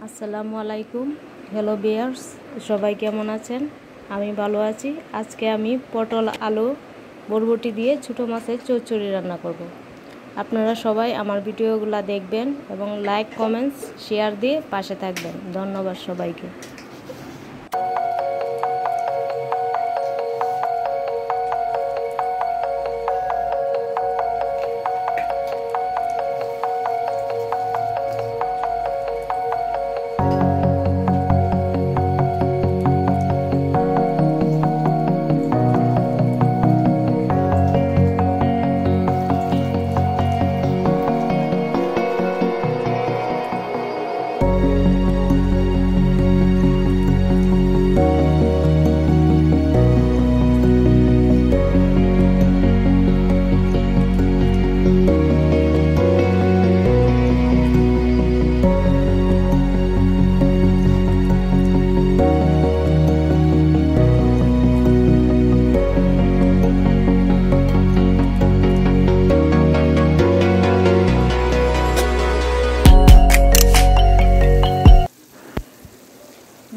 আসসালামু আলাইকুম। Hello viewers, সবাই কেমন আছেন? আমি ভালো আছি। আজকে আমি পটল আলু বরবটি দিয়ে ছোটো মাছের চচ্চড়ি রান্না করব। আপনারা সবাই আমার ভিডিওগুলো দেখবেন এবং লাইক কমেন্টস শেয়ার দিয়ে পাশে থাকবেন। ধন্যবাদ সবাইকে।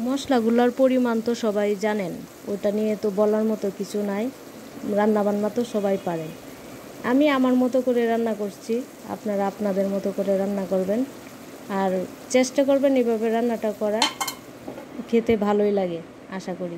মশলাগুলোর পরিমাণ তো সবাই জানেন, ওটা নিয়ে তো বলার মতো কিছু নাই। রান্নাবান্না তো সবাই পারে। আমি আমার মতো করে রান্না করছি, আপনারা আপনাদের মতো করে রান্না করবেন আর চেষ্টা করবেন এভাবে রান্নাটা করা। খেতে ভালোই লাগে আশা করি।